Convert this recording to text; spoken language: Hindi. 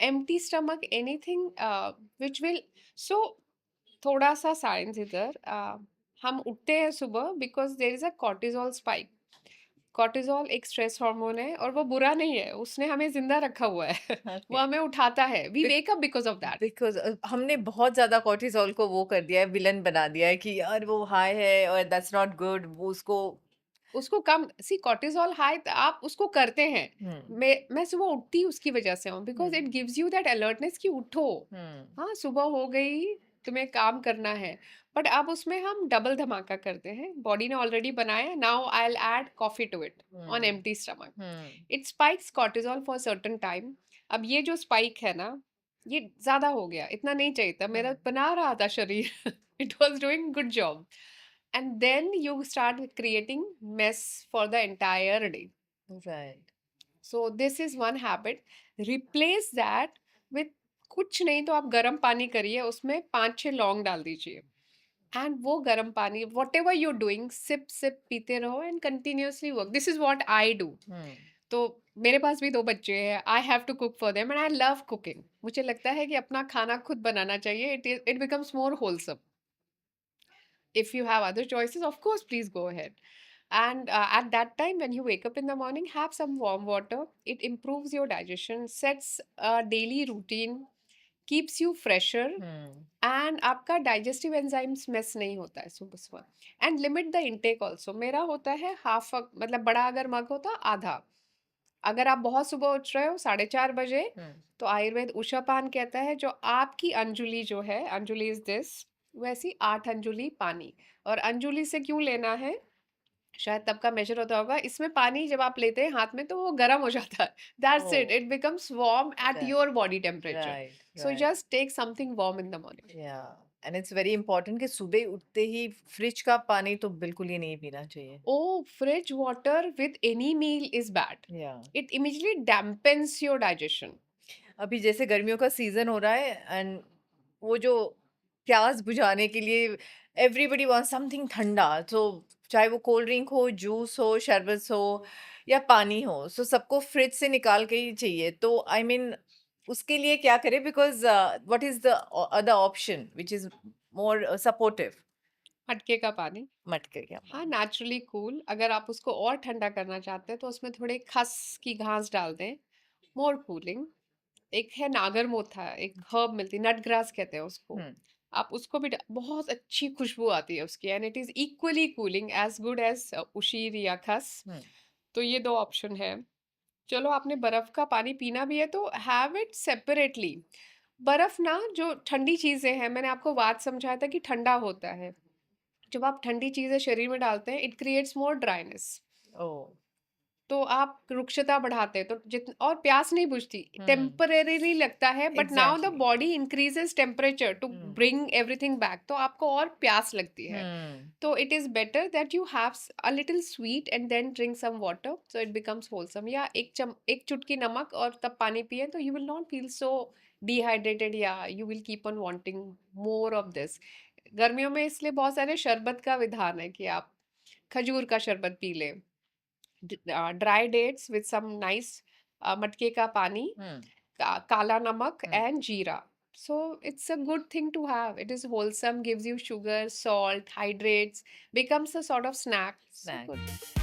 empty stomach, anything which will, so थोड़ा सा साइंस इधर, हम उठते हैं सुबह because there is a cortisol spike. Cortisol एक स्ट्रेस हार्मोन है और वो बुरा नहीं है, उसने हमें जिंदा रखा हुआ है। वो ओके। हमें उठाता है, we wake up because of that. Because हमने बहुत ज़्यादा कॉर्टिसोल को वो कर दिया है, विलेन बना दिया है कि यार वो हाई है और दैट्स नॉट गुड, वो उसको। उसको कम सी, कॉर्टिजोल हाई आप उसको करते हैं। हुँ, मैं सुबह उठती उसकी वजह से हूँ, because hmm, it gives you that alertness कि उठो। हुँ, हाँ, सुबह हो गई, तुम्हें काम करना है। बट अब उसमें हम डबल धमाका करते हैं, बॉडी ने ऑलरेडी बनाया, now I will add coffee to it on hmm, empty stomach. Hmm, it spikes cortisol for certain time. अब ये जो स्पाइक है ना, ये ज्यादा हो गया, इतना नहीं चाहिए था, मेरा हुँ, बना रहा था शरीर। It was doing good job, and then you start creating mess for the entire day. Right. So this is one habit. Replace that with, कुछ नहीं तो आप गर्म पानी करिए, उसमें 5-6 लौंग डाल दीजिए, एंड वो गर्म पानी whatever you're doing, sip sip पीते रहो and continuously work. This is what I do. हुँ, तो मेरे पास भी 2 बच्चे हैं, I have to cook for them and I love cooking. मुझे लगता है कि अपना खाना खुद बनाना चाहिए, it becomes more wholesome. If you have other choices, of course, please go ahead. And at that time, when you wake up in the morning, have some warm water. It improves your digestion, sets a daily routine, keeps you fresher, hmm, and आपका digestive enzymes mess नहीं होता है सुबह सुबह। And limit the intake also. मेरा होता है हाफ, मतलब बड़ा अगर मग होता आधा। अगर आप बहुत सुबह उठ रहे हो 4:30 बजे, हुँ, तो आयुर्वेद उषापान कहता है, जो आपकी अंजुली जो है, अंजुली इज दिस, वैसी 8 अंजुली पानी। और अंजुली से क्यों लेना है, शायद तब का मेजर होता होगा, इसमें पानी जब आप लेते हैं हाथ में तो वो गर्म हो जाता है, that's it, oh! It becomes warm at right, your body temperature. Right, so right. Just take something warm in the morning. या एंड इट्स वेरी इंपॉर्टेंट कि सुबह उठते ही फ्रिज का पानी तो बिल्कुल ही नहीं पीना चाहिए। Oh, fridge water with any meal is bad. या it immediately dampens your digestion. अभी जैसे गर्मियों का सीज़न हो रहा है एंड वो जो प्यास बुझाने के लिए एवरीबॉडी वांट्स समथिंग ठंडा, तो चाहे वो कोल्ड ड्रिंक हो, जूस हो, शरबत हो या पानी हो, सो सबको फ्रिज से निकाल के ही चाहिए। तो आई मीन उसके लिए क्या करें? Because what is the other option which is more supportive? मटके का पानी। मटके क्या हाँ, पानी? Naturally cool. अगर आप उसको और ठंडा करना चाहते हैं तो उसमें थोड़े खस की घास डाल दें, मोर कूलिंग। एक है नागरमोथा, एक हर्ब मिलती है, नट ग्रास कहते हैं उसको। हुँ, आप उसको भी बहुत अच्छी खुशबू आती है उसकी, and it is equally cooling as good as उशीर या खस। हुँ, तो ये 2 ऑप्शन है। चलो, आपने बर्फ का पानी पीना भी है तो हैव इट सेपरेटली। बर्फ ना, जो ठंडी चीजें हैं, मैंने आपको बात समझाया था कि ठंडा होता है। जब आप ठंडी चीजें शरीर में डालते हैं, इट क्रिएट्स मोर ड्राइनेस। ओह! तो आप रुक्षता बढ़ाते हैं, तो जित और प्यास नहीं बुझती, हुँ, टेम्परेरीली लगता है, but now the exactly. Body increases temperature to hmm, bring everything back, तो आपको और प्यास लगती है। हुँ, तो it is better that you have a little sweet and then drink some water, so it becomes wholesome. या एक चुटकी नमक और तब पानी पिए, तो you will not feel so dehydrated, या you will keep on wanting more of this. गर्मियों में इसलिए बहुत सारे शरबत का विधान है कि आप खजूर का शरबत पी लें, dry dates with some nice मटके का पानी, हुँ, काला नमक हुँ। एंड जीरा। So it's a good thing to have. It is wholesome, gives you sugar, salt, hydrates, becomes a sort of snack. So snack. good.